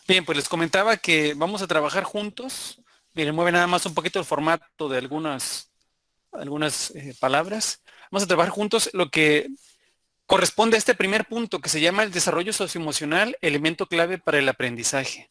Bien, pues les comentaba que vamos a trabajar juntos. Miren, mueve nada más un poquito el formato de algunas palabras. Vamos a trabajar juntos lo que corresponde a este primer punto que se llama el desarrollo socioemocional, elemento clave para el aprendizaje.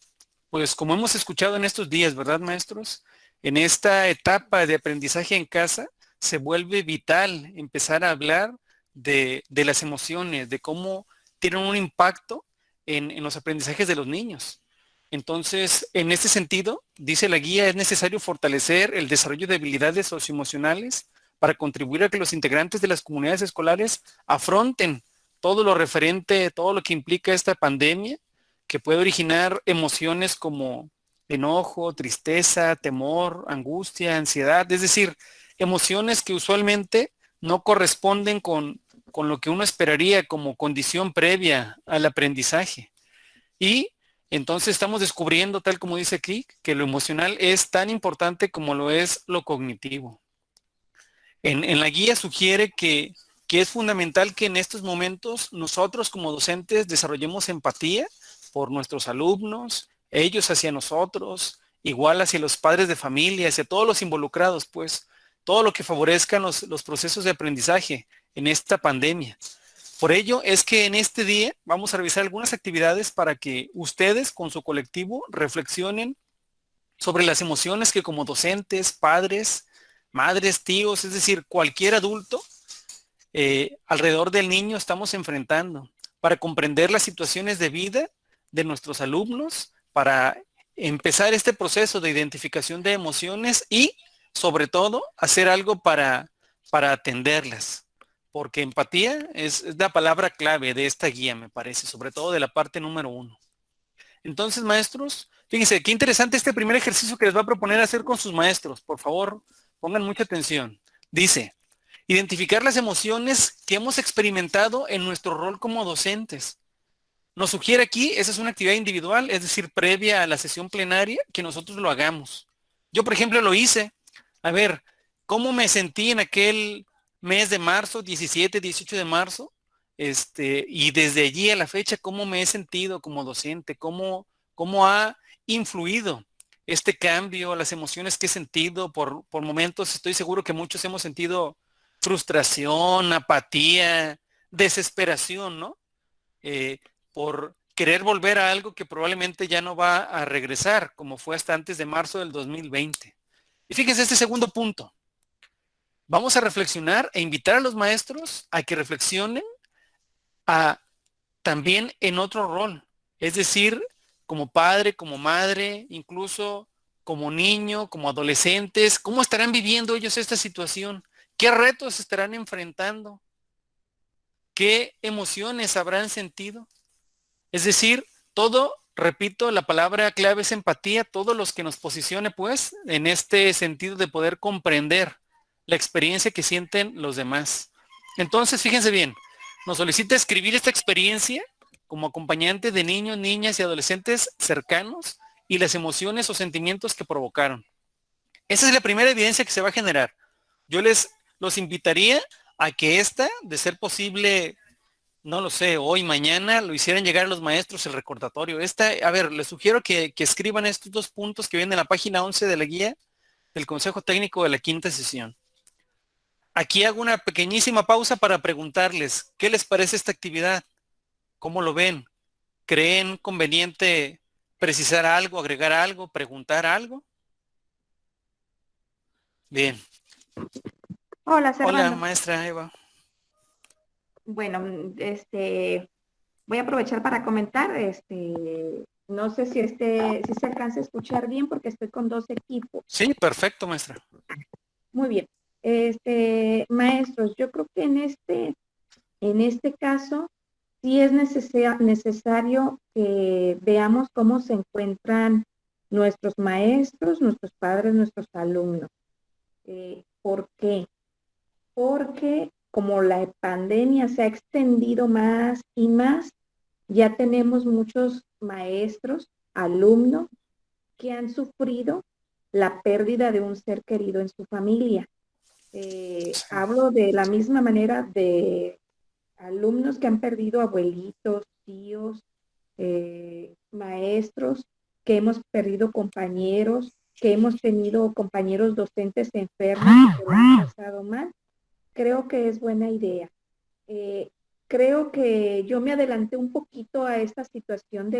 Pues como hemos escuchado en estos días, ¿verdad, maestros? En esta etapa de aprendizaje en casa se vuelve vital empezar a hablar de las emociones, de cómo tienen un impacto en los aprendizajes de los niños. Entonces, en este sentido, dice la guía, es necesario fortalecer el desarrollo de habilidades socioemocionales para contribuir a que los integrantes de las comunidades escolares afronten todo lo referente, todo lo que implica esta pandemia, que puede originar emociones como enojo, tristeza, temor, angustia, ansiedad, es decir, emociones que usualmente no corresponden con lo que uno esperaría como condición previa al aprendizaje. Y entonces estamos descubriendo, tal como dice aquí, que lo emocional es tan importante como lo es lo cognitivo. En la guía sugiere que es fundamental que en estos momentos nosotros como docentes desarrollemos empatía por nuestros alumnos, ellos hacia nosotros, igual hacia los padres de familia, hacia todos los involucrados, pues todo lo que favorezcan los procesos de aprendizaje en esta pandemia. Por ello es que en este día vamos a revisar algunas actividades para que ustedes con su colectivo reflexionen sobre las emociones que como docentes, padres, madres, tíos, es decir, cualquier adulto alrededor del niño estamos enfrentando para comprender las situaciones de vida de nuestros alumnos, para empezar este proceso de identificación de emociones y, sobre todo, hacer algo para atenderlas. Porque empatía es la palabra clave de esta guía, me parece, sobre todo de la parte número 1. Entonces, maestros, fíjense, qué interesante este primer ejercicio que les va a proponer hacer con sus maestros. Por favor, pongan mucha atención. Dice, identificar las emociones que hemos experimentado en nuestro rol como docentes. Nos sugiere aquí, esa es una actividad individual, es decir, previa a la sesión plenaria, que nosotros lo hagamos. Yo, por ejemplo, lo hice. A ver, ¿cómo me sentí en aquel mes de marzo, 17, 18 de marzo? Y desde allí a la fecha, ¿cómo me he sentido como docente? ¿Cómo ha influido este cambio, las emociones que he sentido por momentos? Estoy seguro que muchos hemos sentido frustración, apatía, desesperación, ¿no? Eh, por querer volver a algo que probablemente ya no va a regresar, como fue hasta antes de marzo del 2020. Y fíjense este segundo punto. Vamos a reflexionar e invitar a los maestros a que reflexionen a, también en otro rol, es decir, como padre, como madre, incluso como niño, como adolescentes, ¿cómo estarán viviendo ellos esta situación? ¿Qué retos estarán enfrentando? ¿Qué emociones habrán sentido? Es decir, todo, repito, la palabra clave es empatía, todos los que nos posicione, pues, en este sentido de poder comprender la experiencia que sienten los demás. Entonces, fíjense bien, nos solicita escribir esta experiencia como acompañante de niños, niñas y adolescentes cercanos y las emociones o sentimientos que provocaron. Esa es la primera evidencia que se va a generar. Yo los invitaría a que esta, de ser posible, no lo sé, hoy, mañana, lo hicieran llegar a los maestros el recordatorio. A ver, les sugiero que escriban estos dos puntos que vienen en la página 11 de la guía del Consejo Técnico de la quinta sesión. Aquí hago una pequeñísima pausa para preguntarles, ¿qué les parece esta actividad? ¿Cómo lo ven? ¿Creen conveniente precisar algo, agregar algo, preguntar algo? Bien. Hola, Hola, Servando. maestra Eva. Bueno, voy a aprovechar para comentar, no sé si se alcanza a escuchar bien porque estoy con dos equipos. Sí, perfecto, maestra. Muy bien. Maestros, yo creo que en este caso sí es necesario que veamos cómo se encuentran nuestros maestros, nuestros padres, nuestros alumnos. ¿Por qué? Porque como la pandemia se ha extendido más y más, ya tenemos muchos maestros, alumnos que han sufrido la pérdida de un ser querido en su familia. Sí, Hablo de la misma manera de alumnos que han perdido abuelitos, tíos, maestros, que hemos perdido compañeros, que hemos tenido compañeros docentes enfermos y que lo han pasado mal. Creo que es buena idea. Eh, Creo que yo me adelanté un poquito a esta situación de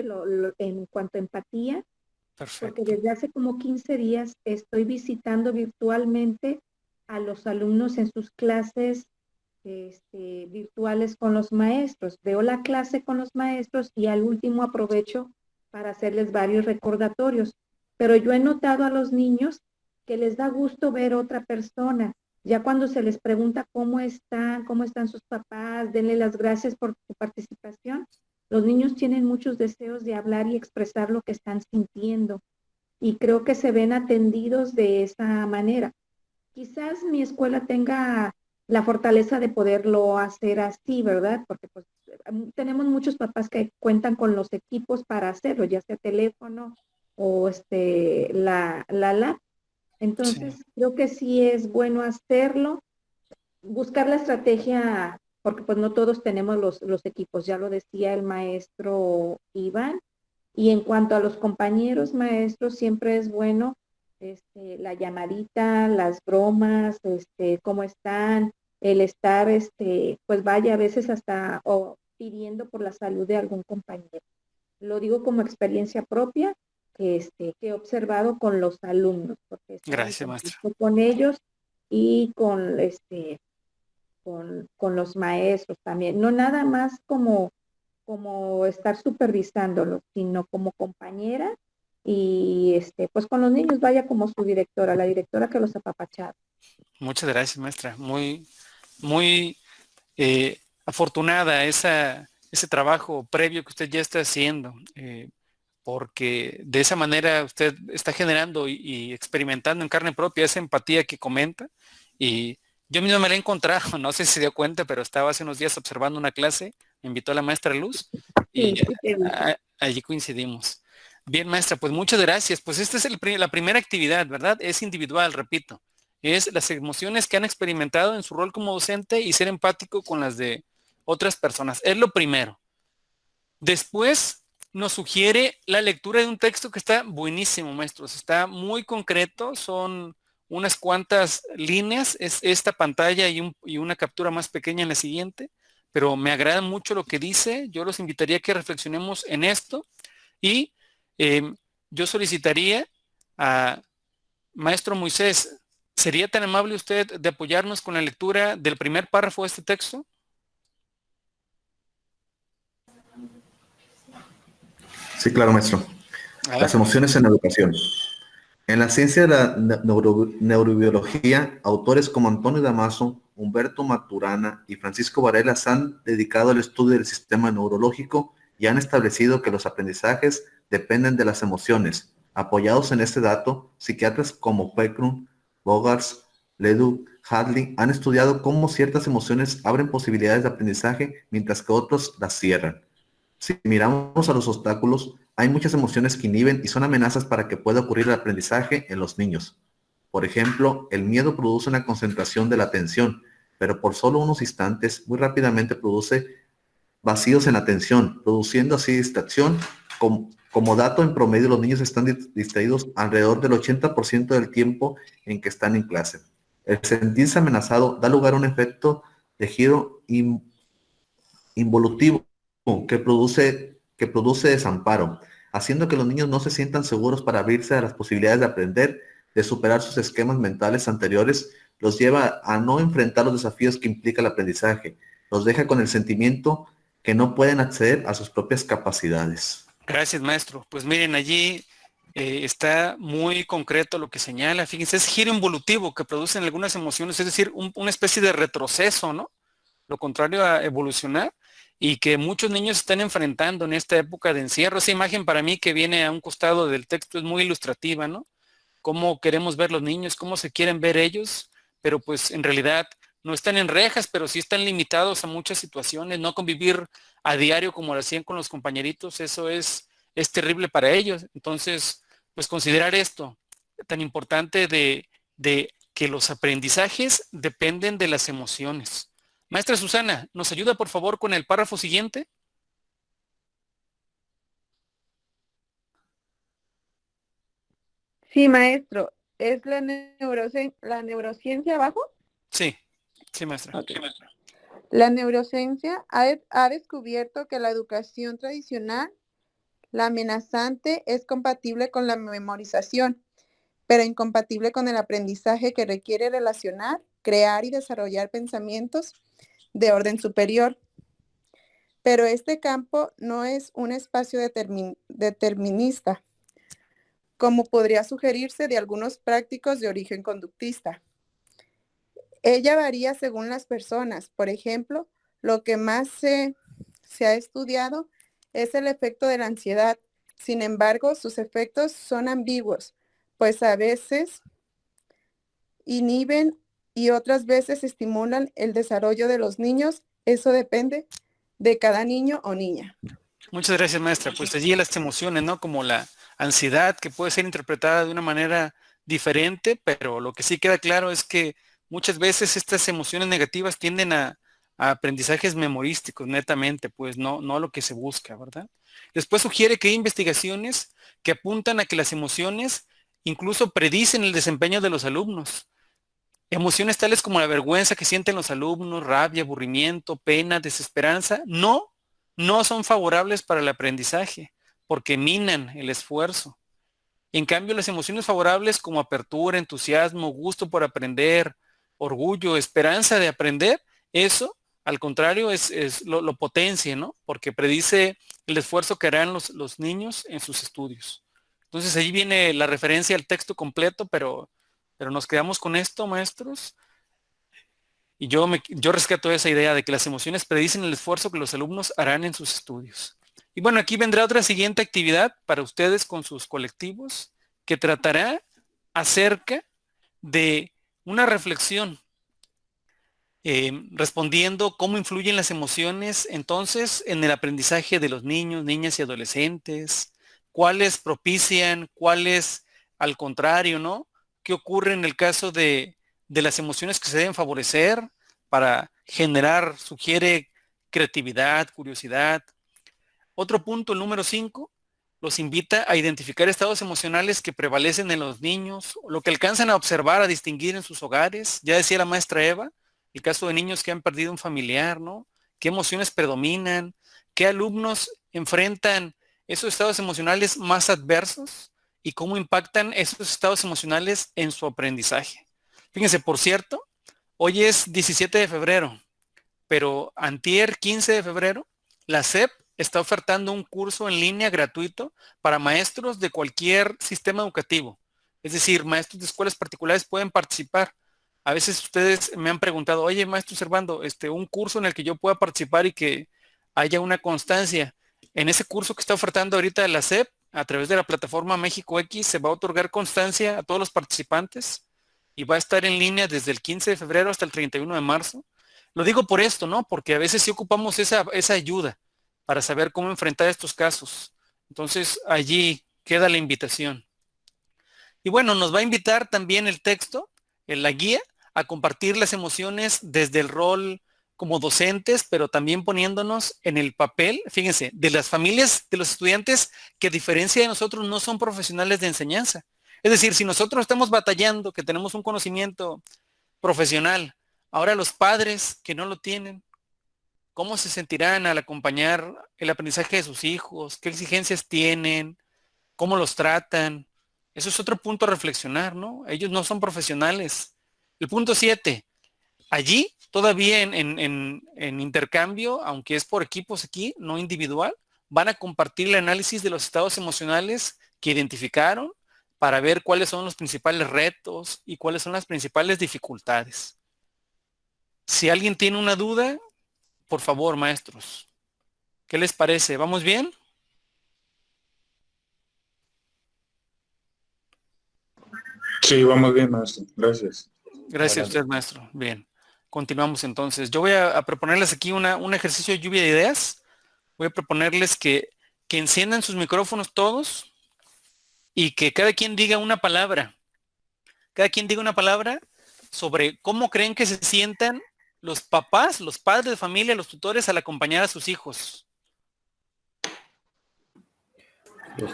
en cuanto a empatía, porque Perfecto. desde hace como 15 días estoy visitando virtualmente a los alumnos en sus clases virtuales con los maestros. Veo la clase con los maestros y al último aprovecho para hacerles varios recordatorios. Pero yo he notado a los niños que les da gusto ver otra persona. Ya cuando se les pregunta cómo están sus papás, denle las gracias por su participación. Los niños tienen muchos deseos de hablar y expresar lo que están sintiendo y creo que se ven atendidos de esa manera. Quizás mi escuela tenga la fortaleza de poderlo hacer así, ¿verdad? Porque pues tenemos muchos papás que cuentan con los equipos para hacerlo, ya sea teléfono o la lab. Sí. Entonces, creo que sí es bueno hacerlo, buscar la estrategia, porque pues no todos tenemos los equipos, ya lo decía el maestro Iván, y en cuanto a los compañeros maestros, siempre es bueno la llamadita, las bromas, cómo están, el estar, pues vaya a veces hasta o pidiendo por la salud de algún compañero. Lo digo como experiencia propia que he observado con los alumnos, porque he estado en Gracias, maestra. contacto con ellos y con los maestros también. No nada más como estar supervisándolo, sino como compañera y pues con los niños vaya como su directora, la directora que los apapachaba. Muchas gracias, maestra. Muy, muy afortunada ese trabajo previo que usted ya está haciendo, porque de esa manera usted está generando y experimentando en carne propia esa empatía que comenta. Y yo mismo me la he encontrado, no sé si se dio cuenta, pero estaba hace unos días observando una clase, me invitó la maestra Luz y Sí, sí te vi. allí coincidimos. Bien, maestra, pues muchas gracias. Pues esta es la primera actividad, ¿verdad? Es individual, repito. Es las emociones que han experimentado en su rol como docente y ser empático con las de otras personas. Es lo primero. Después nos sugiere la lectura de un texto que está buenísimo, maestros. Está muy concreto, son unas cuantas líneas, es esta pantalla y una captura más pequeña en la siguiente, pero me agrada mucho lo que dice. Yo los invitaría a que reflexionemos en esto y eh, yo solicitaría a maestro Moisés, ¿sería tan amable usted de apoyarnos con la lectura del primer párrafo de este texto? Sí, claro, maestro. Las Adelante. emociones en la educación. En la ciencia de la neurobiología, autores como Antonio Damaso, Humberto Maturana y Francisco Varela han dedicado al estudio del sistema neurológico y han establecido que los aprendizajes dependen de las emociones. Apoyados en este dato, psiquiatras como Pekrum, Bogarts, Leduc, Hadley han estudiado cómo ciertas emociones abren posibilidades de aprendizaje mientras que otros las cierran. Si miramos a los obstáculos, hay muchas emociones que inhiben y son amenazas para que pueda ocurrir el aprendizaje en los niños. Por ejemplo, el miedo produce una concentración de la atención, pero por solo unos instantes, muy rápidamente produce vacíos en la atención, produciendo así distracción. Como dato, en promedio los niños están distraídos alrededor del 80% del tiempo en que están en clase. El sentirse amenazado da lugar a un efecto de giro involutivo que produce desamparo, haciendo que los niños no se sientan seguros para abrirse a las posibilidades de aprender, de superar sus esquemas mentales anteriores, los lleva a no enfrentar los desafíos que implica el aprendizaje, los deja con el sentimiento que no pueden acceder a sus propias capacidades. Gracias, maestro. Pues miren, allí está muy concreto lo que señala. Fíjense, es giro involutivo que producen algunas emociones, es decir, una especie de retroceso, ¿no? Lo contrario a evolucionar y que muchos niños están enfrentando en esta época de encierro. Esa imagen para mí que viene a un costado del texto es muy ilustrativa, ¿no? Cómo queremos ver los niños, cómo se quieren ver ellos, pero pues en realidad no están en rejas, pero sí están limitados a muchas situaciones, no convivir a diario como lo hacían con los compañeritos, eso es terrible para ellos. Entonces, pues considerar esto tan importante de que los aprendizajes dependen de las emociones. Maestra Susana, ¿nos ayuda por favor con el párrafo siguiente? Sí, maestro. ¿Es la neurociencia abajo? Sí, sí, maestra. Ok. La neurociencia ha descubierto que la educación tradicional, la amenazante, es compatible con la memorización, pero incompatible con el aprendizaje que requiere relacionar, crear y desarrollar pensamientos de orden superior. Pero este campo no es un espacio determinista, como podría sugerirse de algunos prácticos de origen conductista. Ella varía según las personas. Por ejemplo, lo que más se ha estudiado es el efecto de la ansiedad. Sin embargo, sus efectos son ambiguos, pues a veces inhiben y otras veces estimulan el desarrollo de los niños. Eso depende de cada niño o niña. Muchas gracias, maestra. Pues allí las emociones, ¿no? Como la ansiedad, que puede ser interpretada de una manera diferente, pero lo que sí queda claro es que muchas veces estas emociones negativas tienden a aprendizajes memorísticos, netamente, pues no a lo que se busca, ¿verdad? Después sugiere que hay investigaciones que apuntan a que las emociones incluso predicen el desempeño de los alumnos. Emociones tales como la vergüenza que sienten los alumnos, rabia, aburrimiento, pena, desesperanza, no son favorables para el aprendizaje, porque minan el esfuerzo. En cambio, las emociones favorables como apertura, entusiasmo, gusto por aprender, orgullo, esperanza de aprender, eso, al contrario, lo potencia, ¿no? Porque predice el esfuerzo que harán los niños en sus estudios. Entonces, allí viene la referencia al texto completo, pero nos quedamos con esto, maestros. Y yo rescato esa idea de que las emociones predicen el esfuerzo que los alumnos harán en sus estudios. Y bueno, aquí vendrá otra siguiente actividad para ustedes con sus colectivos que tratará acerca de una reflexión respondiendo cómo influyen las emociones entonces en el aprendizaje de los niños, niñas y adolescentes, cuáles propician, cuáles al contrario, ¿no? ¿Qué ocurre en el caso de las emociones que se deben favorecer para generar, sugiere creatividad, curiosidad? Otro punto, el número 5, los invita a identificar estados emocionales que prevalecen en los niños, lo que alcanzan a observar, a distinguir en sus hogares. Ya decía la maestra Eva, el caso de niños que han perdido un familiar, ¿no? ¿Qué emociones predominan? ¿Qué alumnos enfrentan esos estados emocionales más adversos? ¿Y cómo impactan esos estados emocionales en su aprendizaje? Fíjense, por cierto, hoy es 17 de febrero, pero antier 15 de febrero, la SEP está ofertando un curso en línea gratuito para maestros de cualquier sistema educativo. Es decir, maestros de escuelas particulares pueden participar. A veces ustedes me han preguntado, oye, maestro Servando, un curso en el que yo pueda participar y que haya una constancia. En ese curso que está ofertando ahorita la SEP, a través de la plataforma México X, se va a otorgar constancia a todos los participantes y va a estar en línea desde el 15 de febrero hasta el 31 de marzo. Lo digo por esto, ¿no? Porque a veces sí ocupamos esa ayuda para saber cómo enfrentar estos casos. Entonces, allí queda la invitación. Y bueno, nos va a invitar también el texto, en la guía, a compartir las emociones desde el rol como docentes, pero también poniéndonos en el papel, fíjense, de las familias de los estudiantes que a diferencia de nosotros no son profesionales de enseñanza. Es decir, si nosotros estamos batallando, que tenemos un conocimiento profesional, ahora los padres que no lo tienen, ¿cómo se sentirán al acompañar el aprendizaje de sus hijos? ¿Qué exigencias tienen? ¿Cómo los tratan? Eso es otro punto a reflexionar, ¿no? Ellos no son profesionales. El punto 7, allí todavía en intercambio, aunque es por equipos aquí, no individual, van a compartir el análisis de los estados emocionales que identificaron para ver cuáles son los principales retos y cuáles son las principales dificultades. Si alguien tiene una duda, por favor, maestros, ¿qué les parece? ¿Vamos bien? Sí, vamos bien, maestro. Gracias. Gracias a usted, maestro. Bien, continuamos entonces. Yo voy a proponerles aquí un ejercicio de lluvia de ideas. Voy a proponerles que enciendan sus micrófonos todos y que cada quien diga una palabra. Cada quien diga una palabra sobre cómo creen que se sientan los papás, los padres de familia, los tutores al acompañar a sus hijos.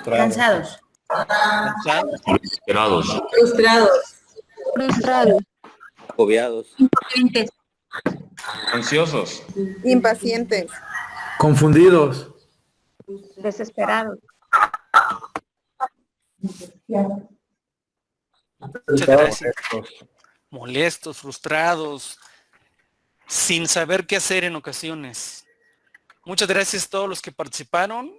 Cansados. ¿Cansados? Desesperados. Frustrados. Frustrados. Agobiados. Impotentes. Ansiosos. Impacientes. Confundidos. Desesperados. Muchas gracias. Molestos, frustrados, sin saber qué hacer en ocasiones. Muchas gracias a todos los que participaron.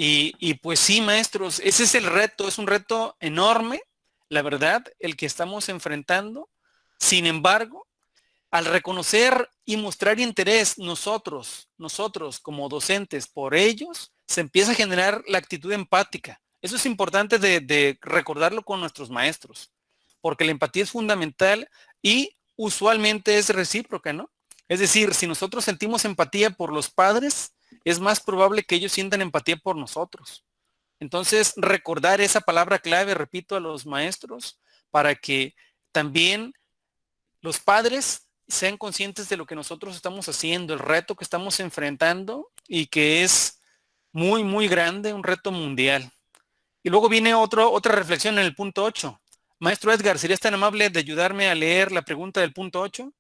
Y pues sí, maestros, ese es el reto, es un reto enorme, la verdad, el que estamos enfrentando. Sin embargo, al reconocer y mostrar interés nosotros como docentes por ellos, se empieza a generar la actitud empática. Eso es importante de recordarlo con nuestros maestros, porque la empatía es fundamental y usualmente es recíproca, ¿no? Es decir, si nosotros sentimos empatía por los padres, es más probable que ellos sientan empatía por nosotros. Entonces, recordar esa palabra clave, repito, a los maestros, para que también los padres sean conscientes de lo que nosotros estamos haciendo, el reto que estamos enfrentando y que es muy, muy grande, un reto mundial. Y luego viene otra reflexión en el punto 8. Maestro Edgar, ¿serías tan amable de ayudarme a leer la pregunta del punto 8?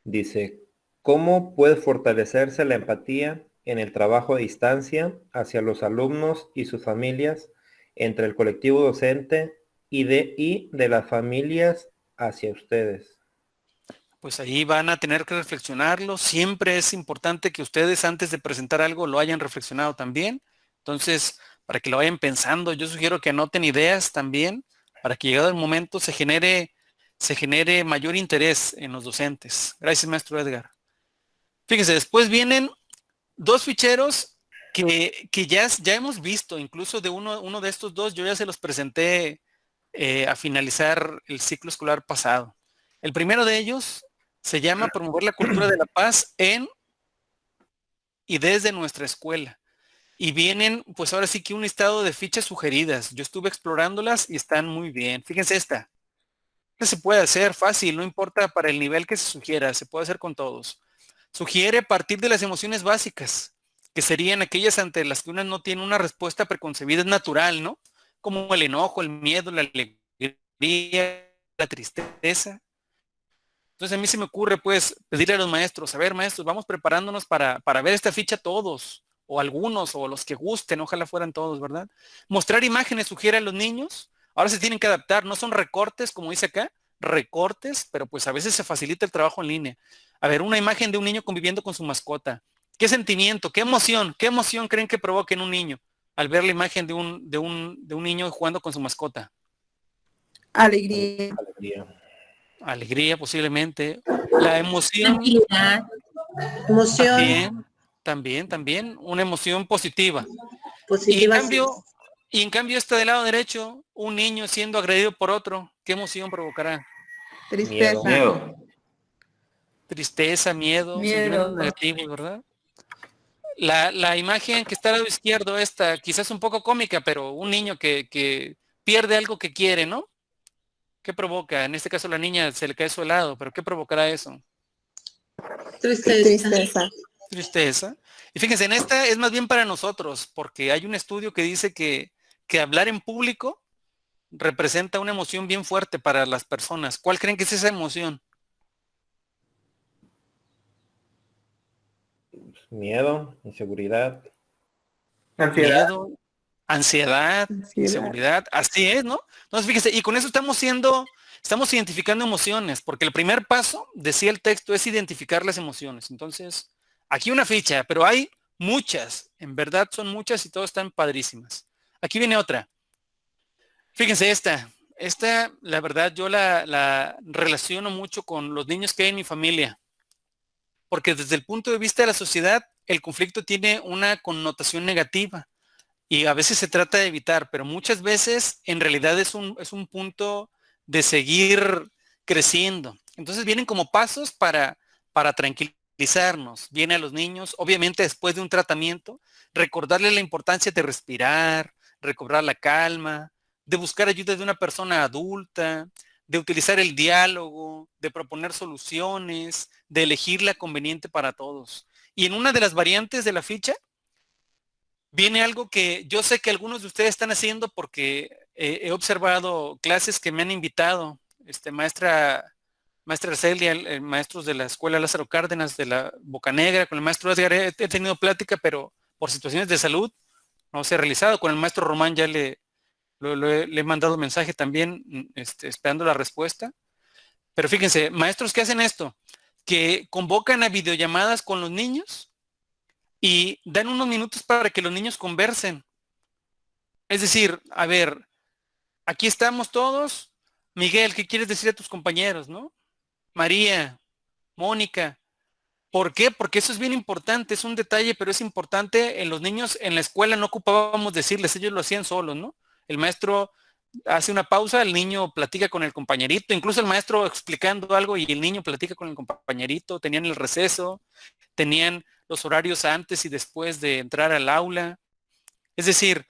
Dice, ¿cómo puede fortalecerse la empatía en el trabajo a distancia hacia los alumnos y sus familias, entre el colectivo docente y de las familias hacia ustedes? Pues ahí van a tener que reflexionarlo. Siempre es importante que ustedes antes de presentar algo lo hayan reflexionado también. Entonces, para que lo vayan pensando, yo sugiero que anoten ideas también, para que llegado el momento se genere mayor interés en los docentes. Gracias, maestro Edgar. Fíjense, después vienen dos ficheros que ya hemos visto, incluso de uno de estos dos, yo ya se los presenté a finalizar el ciclo escolar pasado. El primero de ellos se llama Promover la cultura de la paz en y desde nuestra escuela. Y vienen, pues ahora sí que un listado de fichas sugeridas. Yo estuve explorándolas y están muy bien. Fíjense esta. Se puede hacer fácil, no importa para el nivel que se sugiera, se puede hacer con todos. Sugiere partir de las emociones básicas, que serían aquellas ante las que uno no tiene una respuesta preconcebida, es natural, ¿no? Como el enojo, el miedo, la alegría, la tristeza. Entonces a mí se me ocurre, pues, pedirle a los maestros, a ver, maestros, vamos preparándonos para ver esta ficha todos, o algunos, o los que gusten, ojalá fueran todos, ¿verdad? Mostrar imágenes sugiere a los niños. Ahora se tienen que adaptar, no son recortes, como dice acá, recortes, pero pues a veces se facilita el trabajo en línea. A ver, una imagen de un niño conviviendo con su mascota. ¿Qué sentimiento, qué emoción creen que provoca en un niño al ver la imagen de un niño jugando con su mascota? Alegría. Alegría, posiblemente. La emoción. Tranquilidad. Emoción. También, una emoción positiva. Positiva. Y en cambio está del lado derecho, un niño siendo agredido por otro. ¿Qué emoción provocará? Tristeza. Miedo. Tristeza, miedo. Sentimientos negativos, ¿verdad? La imagen que está al lado izquierdo, esta, quizás un poco cómica, pero un niño que pierde algo que quiere, ¿no? ¿Qué provoca? En este caso la niña se le cae su helado, pero ¿qué provocará eso? Tristeza. Y fíjense, en esta es más bien para nosotros, porque hay un estudio que dice que hablar en público representa una emoción bien fuerte para las personas. ¿Cuál creen que es esa emoción? Miedo, inseguridad. Miedo, ansiedad, inseguridad. Así es, ¿no? Entonces, fíjense, y con eso estamos identificando emociones, porque el primer paso, decía el texto, es identificar las emociones. Entonces, aquí una ficha, pero hay muchas, en verdad son muchas y todas están padrísimas. Aquí viene otra. Fíjense esta, la verdad yo la relaciono mucho con los niños que hay en mi familia, porque desde el punto de vista de la sociedad, el conflicto tiene una connotación negativa y a veces se trata de evitar, pero muchas veces en realidad es un punto de seguir creciendo. Entonces vienen como pasos para tranquilizarnos. Viene a los niños, obviamente después de un tratamiento, recordarles la importancia de respirar, recobrar la calma, de buscar ayuda de una persona adulta, de utilizar el diálogo, de proponer soluciones, de elegir la conveniente para todos. Y en una de las variantes de la ficha, viene algo que yo sé que algunos de ustedes están haciendo porque he observado clases que me han invitado, maestra Celia, maestros de la Escuela Lázaro Cárdenas, de la Bocanegra, con el maestro Edgar he tenido plática, pero por situaciones de salud no se ha realizado. Con el maestro Román ya le he mandado mensaje también, esperando la respuesta. Pero fíjense, maestros que hacen esto, que convocan a videollamadas con los niños y dan unos minutos para que los niños conversen. Es decir, a ver, aquí estamos todos. Miguel, ¿qué quieres decir a tus compañeros, no? María, Mónica. ¿Por qué? Porque eso es bien importante, es un detalle, pero es importante. En los niños en la escuela no ocupábamos decirles, ellos lo hacían solos, ¿no? El maestro hace una pausa, el niño platica con el compañerito, incluso el maestro explicando algo y el niño platica con el compañerito, tenían el receso, tenían los horarios antes y después de entrar al aula. Es decir,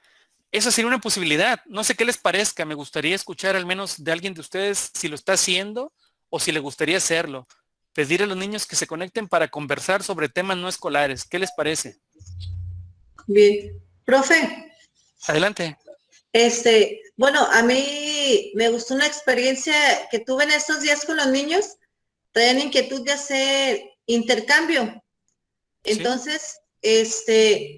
eso sería una posibilidad. No sé qué les parezca, me gustaría escuchar al menos de alguien de ustedes si lo está haciendo o si le gustaría hacerlo. Pedir a los niños que se conecten para conversar sobre temas no escolares. ¿Qué les parece? Bien. Profe, Adelante. bueno, a mí me gustó una experiencia que tuve en estos días con los niños. Traían inquietud de hacer intercambio. Entonces,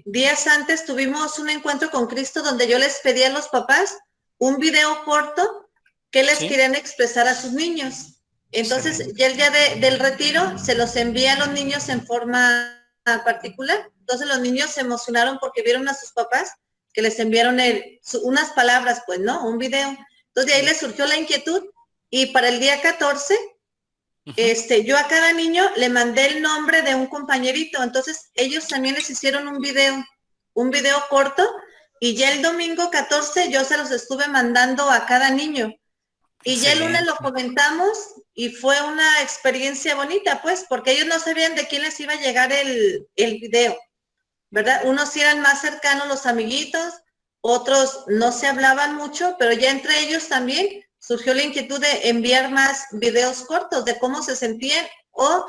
días antes tuvimos un encuentro con Cristo donde yo les pedí a los papás un video corto que les querían expresar a sus niños. Entonces, ya el día del retiro se los envía a los niños en forma particular. Entonces, los niños se emocionaron porque vieron a sus papás que les enviaron unas palabras, pues, ¿no? Un video. Entonces, de ahí les surgió la inquietud y para el día 14, yo a cada niño le mandé el nombre de un compañerito. Entonces, ellos también les hicieron un video corto y ya el domingo 14 yo se los estuve mandando a cada niño. Y ya el lunes lo comentamos y fue una experiencia bonita, pues, porque ellos no sabían de quién les iba a llegar el video, ¿verdad? Unos sí eran más cercanos, los amiguitos, otros no se hablaban mucho, pero ya entre ellos también surgió la inquietud de enviar más videos cortos de cómo se sentían o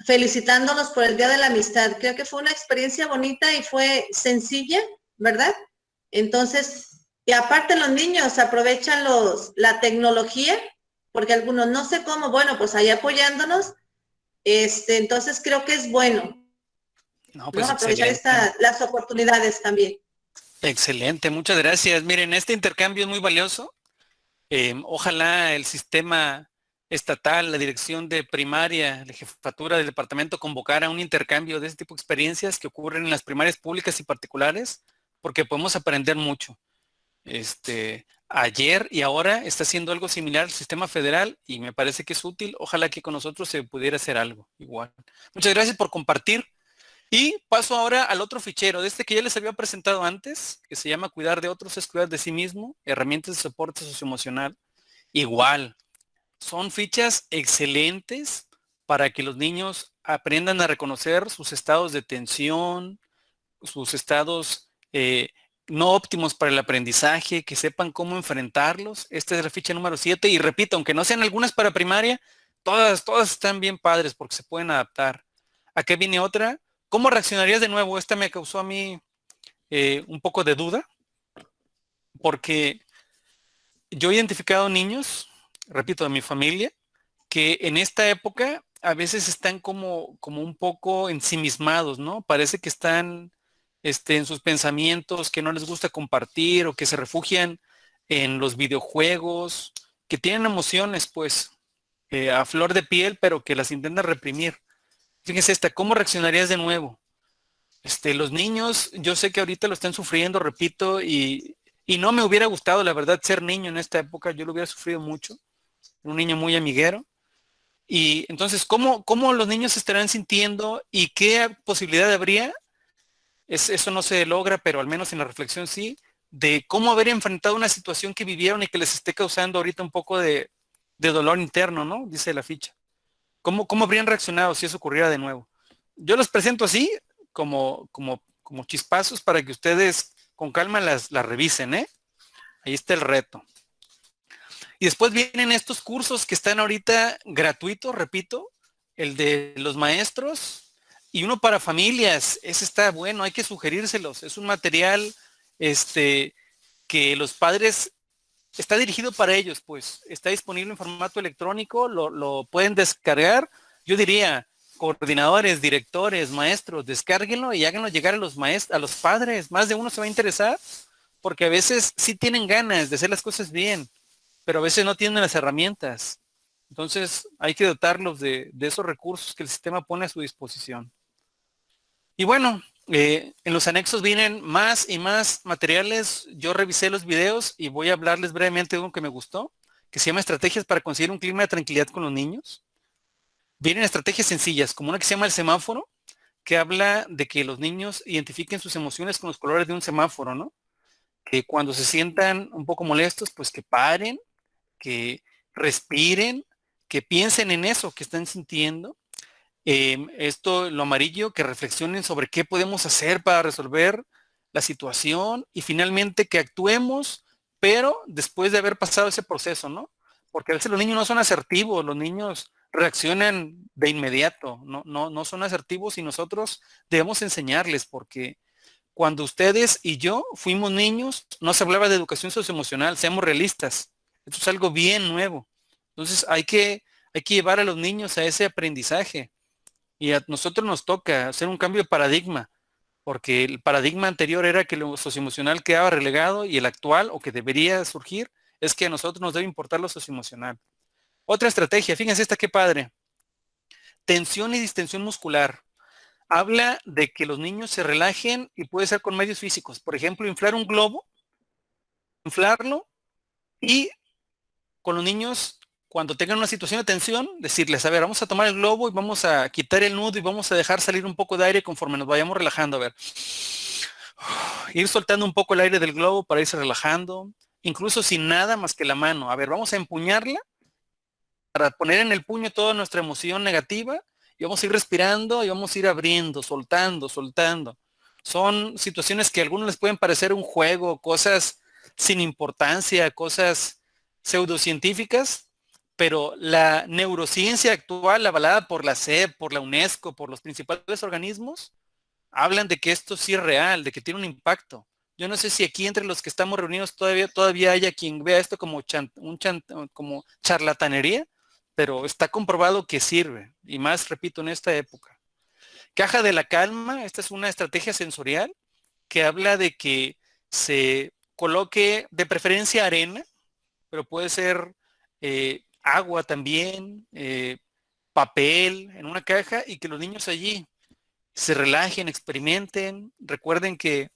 felicitándonos por el Día de la Amistad. Creo que fue una experiencia bonita y fue sencilla, ¿verdad? Entonces, y aparte los niños aprovechan la tecnología, porque algunos no sé cómo, bueno, pues ahí apoyándonos, entonces creo que es bueno. No, pues aprovechar las oportunidades también. Excelente, muchas gracias. Miren, este intercambio es muy valioso. Ojalá el sistema estatal, la dirección de primaria, la jefatura del departamento convocara un intercambio de este tipo de experiencias que ocurren en las primarias públicas y particulares, porque podemos aprender mucho. Ayer y ahora está haciendo algo similar al sistema federal y me parece que es útil. Ojalá que con nosotros se pudiera hacer algo igual. Muchas gracias por compartir. Y paso ahora al otro fichero, de que ya les había presentado antes, que se llama Cuidar de otros es cuidar de sí mismo, herramientas de soporte socioemocional. Igual, son fichas excelentes para que los niños aprendan a reconocer sus estados de tensión, sus estados no óptimos para el aprendizaje, que sepan cómo enfrentarlos. Esta es la ficha número 7 y repito, aunque no sean algunas para primaria, todas están bien padres porque se pueden adaptar. Acá viene otra. ¿Cómo reaccionarías de nuevo? Esta me causó a mí un poco de duda, porque yo he identificado niños, repito, de mi familia, que en esta época a veces están como un poco ensimismados, ¿no? Parece que están en sus pensamientos, que no les gusta compartir o que se refugian en los videojuegos, que tienen emociones, pues, a flor de piel, pero que las intentan reprimir. Fíjense esta, ¿cómo reaccionarías de nuevo? Los niños, yo sé que ahorita lo están sufriendo, repito, y no me hubiera gustado, la verdad, ser niño en esta época, yo lo hubiera sufrido mucho, un niño muy amiguero. Y entonces, ¿cómo los niños se estarán sintiendo y qué posibilidad habría? Eso no se logra, pero al menos en la reflexión sí, de cómo haber enfrentado una situación que vivieron y que les esté causando ahorita un poco de dolor interno, ¿no? Dice la ficha. ¿Cómo habrían reaccionado si eso ocurriera de nuevo? Yo los presento así, como chispazos para que ustedes con calma las revisen, ¿eh? Ahí está el reto. Y después vienen estos cursos que están ahorita gratuitos, repito, el de los maestros y uno para familias, ese está bueno, hay que sugerírselos. Es un material que los padres, está dirigido para ellos, pues está disponible en formato electrónico, lo pueden descargar. Yo diría, coordinadores, directores, maestros, descárguenlo y háganlo llegar a los maestros, a los padres. Más de uno se va a interesar, porque a veces sí tienen ganas de hacer las cosas bien, pero a veces no tienen las herramientas. Entonces hay que dotarlos de esos recursos que el sistema pone a su disposición. Y bueno, en los anexos vienen más y más materiales. Yo revisé los videos y voy a hablarles brevemente de uno que me gustó, que se llama Estrategias para conseguir un clima de tranquilidad con los niños. Vienen estrategias sencillas, como una que se llama el semáforo, que habla de que los niños identifiquen sus emociones con los colores de un semáforo, ¿no? Que cuando se sientan un poco molestos, pues que paren, que respiren, que piensen en eso que están sintiendo. Esto, lo amarillo, que reflexionen sobre qué podemos hacer para resolver la situación y finalmente que actuemos, pero después de haber pasado ese proceso, ¿no? Porque a veces los niños no son asertivos, los niños reaccionan de inmediato, no son asertivos y nosotros debemos enseñarles, porque cuando ustedes y yo fuimos niños, no se hablaba de educación socioemocional, seamos realistas. Esto es algo bien nuevo. Entonces hay que llevar a los niños a ese aprendizaje. Y a nosotros nos toca hacer un cambio de paradigma, porque el paradigma anterior era que lo socioemocional quedaba relegado y el actual, o que debería surgir, es que a nosotros nos debe importar lo socioemocional. Otra estrategia, fíjense esta qué padre. Tensión y distensión muscular. Habla de que los niños se relajen y puede ser con medios físicos. Por ejemplo, inflar un globo, inflarlo y con los niños, cuando tengan una situación de tensión, decirles, a ver, vamos a tomar el globo y vamos a quitar el nudo y vamos a dejar salir un poco de aire conforme nos vayamos relajando. A ver, ir soltando un poco el aire del globo para irse relajando, incluso sin nada más que la mano. A ver, vamos a empuñarla para poner en el puño toda nuestra emoción negativa y vamos a ir respirando y vamos a ir abriendo, soltando, soltando. Son situaciones que a algunos les pueden parecer un juego, cosas sin importancia, cosas pseudocientíficas, pero la neurociencia actual, avalada por la SEP, por la UNESCO, por los principales organismos, hablan de que esto sí es real, de que tiene un impacto. Yo no sé si aquí entre los que estamos reunidos todavía haya quien vea esto como, como charlatanería, pero está comprobado que sirve, y más, repito, en esta época. Caja de la calma, esta es una estrategia sensorial que habla de que se coloque de preferencia arena, pero puede ser agua también, papel en una caja y que los niños allí se relajen, experimenten. Recuerden que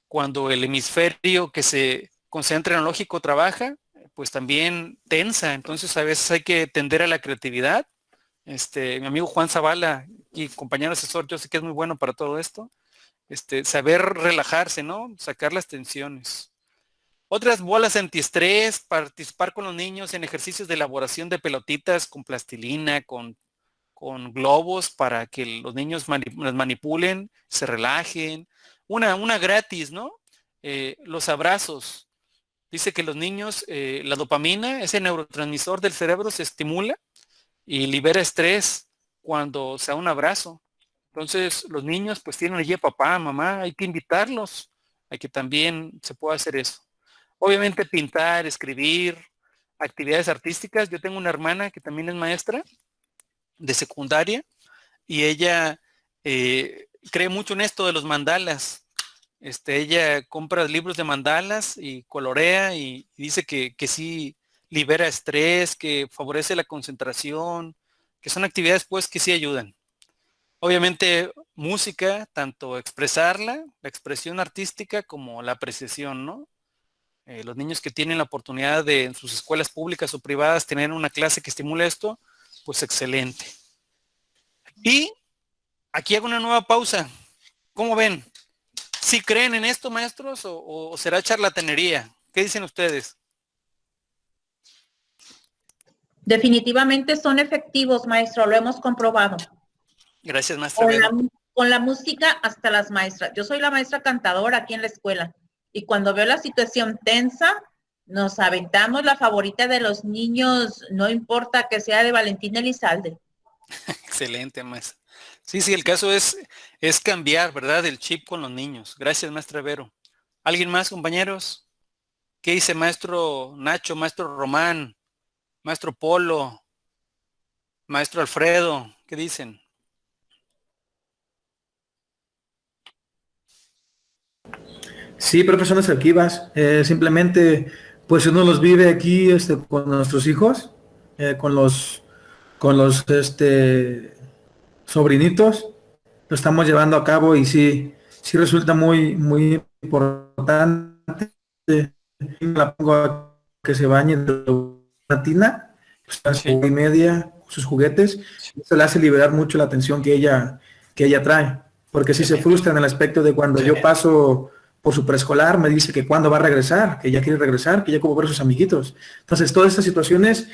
cuando el hemisferio que se concentra en lo lógico trabaja, pues también tensa, entonces a veces hay que tender a la creatividad. Mi amigo Juan Zavala y compañero asesor, yo sé que es muy bueno para todo esto, saber relajarse, ¿no? Sacar las tensiones. Otras bolas antiestrés, participar con los niños en ejercicios de elaboración de pelotitas con plastilina, con globos para que los niños las manipulen, se relajen. Una gratis, ¿no? Los abrazos. Dice que los niños, la dopamina, ese neurotransmisor del cerebro, se estimula y libera estrés cuando se da un abrazo. Entonces los niños pues tienen allí a papá, mamá, hay que invitarlos a que también se pueda hacer eso. Obviamente pintar, escribir, actividades artísticas. Yo tengo una hermana que también es maestra de secundaria y ella cree mucho en esto de los mandalas. Ella compra libros de mandalas y colorea y dice que sí libera estrés, que favorece la concentración, que son actividades pues que sí ayudan. Obviamente música, tanto expresarla, la expresión artística como la apreciación, ¿no? Los niños que tienen la oportunidad de en sus escuelas públicas o privadas tener una clase que estimule esto, pues excelente. Y aquí hago una nueva pausa. ¿Cómo ven? ¿Sí creen en esto, maestros, o será charlatanería? ¿Qué dicen ustedes? Definitivamente son efectivos, maestro, lo hemos comprobado. Gracias, maestra. Con la música hasta las maestras. Yo soy la maestra cantadora aquí en la escuela y cuando veo la situación tensa, nos aventamos la favorita de los niños, no importa que sea de Valentín Elizalde. Excelente, maestra. Sí, el caso es cambiar, ¿verdad? El chip con los niños. Gracias, maestra Vero. ¿Alguien más, compañeros? ¿Qué dice maestro Nacho, maestro Román, maestro Polo, maestro Alfredo? ¿Qué dicen? Sí, profesores Alquivas. Simplemente, pues uno los vive aquí con nuestros hijos, con los sobrinitos. Lo estamos llevando a cabo y sí resulta muy importante. La pongo a que se bañe de la tina, pues a su hora y media, sus juguetes. Eso le hace liberar mucho la tensión que ella trae. Porque si se frustra en el aspecto de cuando yo paso por su preescolar, me dice que cuándo va a regresar, que ya quiere regresar, que ya como ver a sus amiguitos. Entonces, todas estas situaciones,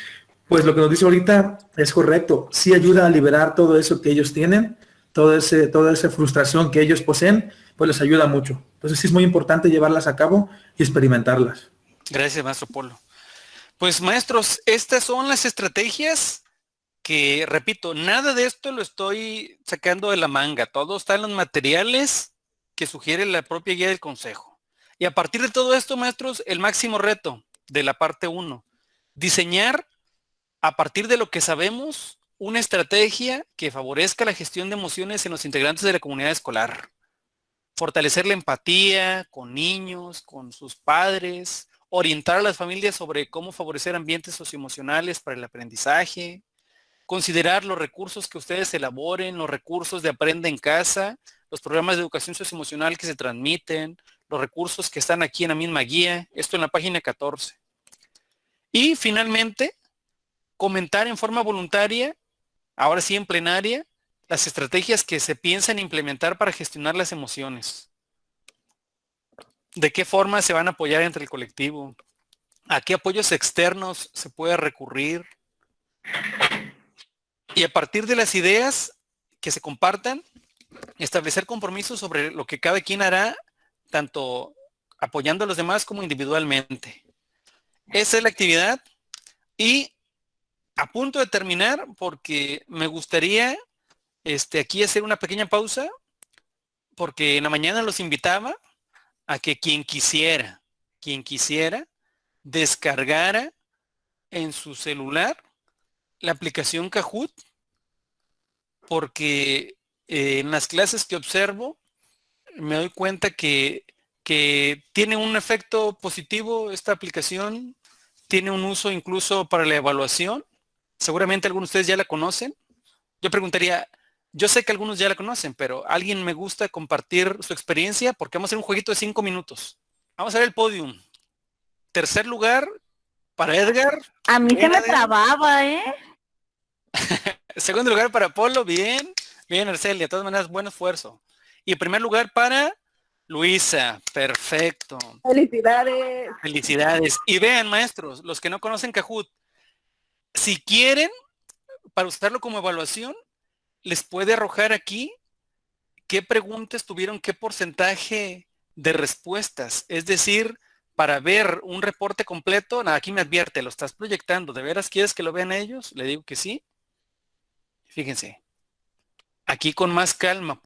pues lo que nos dice ahorita es correcto. Sí ayuda a liberar todo eso que ellos tienen, toda esa frustración que ellos poseen, pues les ayuda mucho. Entonces sí es muy importante llevarlas a cabo y experimentarlas. Gracias, maestro Polo. Pues maestros, estas son las estrategias que, repito, nada de esto lo estoy sacando de la manga. Todo está en los materiales que sugiere la propia guía del consejo. Y a partir de todo esto, maestros, el máximo reto de la parte 1, diseñar a partir de lo que sabemos una estrategia que favorezca la gestión de emociones en los integrantes de la comunidad escolar. Fortalecer la empatía con niños, con sus padres, orientar a las familias sobre cómo favorecer ambientes socioemocionales para el aprendizaje, considerar los recursos que ustedes elaboren, los recursos de Aprende en Casa, los programas de educación socioemocional que se transmiten, los recursos que están aquí en la misma guía, esto en la página 14. Y finalmente, comentar en forma voluntaria, ahora sí en plenaria, las estrategias que se piensan implementar para gestionar las emociones. ¿De qué forma se van a apoyar entre el colectivo? ¿A qué apoyos externos se puede recurrir? Y a partir de las ideas que se compartan, establecer compromisos sobre lo que cada quien hará, tanto apoyando a los demás como individualmente. Esa es la actividad. Y a punto de terminar, porque me gustaría aquí hacer una pequeña pausa, porque en la mañana los invitaba a que quien quisiera, descargara en su celular la aplicación Kahoot, porque en las clases que observo me doy cuenta que tiene un efecto positivo esta aplicación, tiene un uso incluso para la evaluación. Seguramente algunos de ustedes ya la conocen. Yo preguntaría, yo sé que algunos ya la conocen, pero alguien me gusta compartir su experiencia porque vamos a hacer un jueguito de 5 minutos. Vamos a ver el podium. Tercer lugar para Edgar. A mí se me Edgar. trababa, ¿eh? Segundo lugar para Polo, bien. Bien, Arcelia, de todas maneras, buen esfuerzo. Y en primer lugar para Luisa, perfecto. Felicidades. Felicidades. Y vean, maestros, los que no conocen Kahoot, si quieren, para usarlo como evaluación, les puede arrojar aquí qué preguntas tuvieron qué porcentaje de respuestas. Es decir, para ver un reporte completo, nada, aquí me advierte, lo estás proyectando, ¿de veras quieres que lo vean ellos? Le digo que sí. Fíjense, aquí con más calma.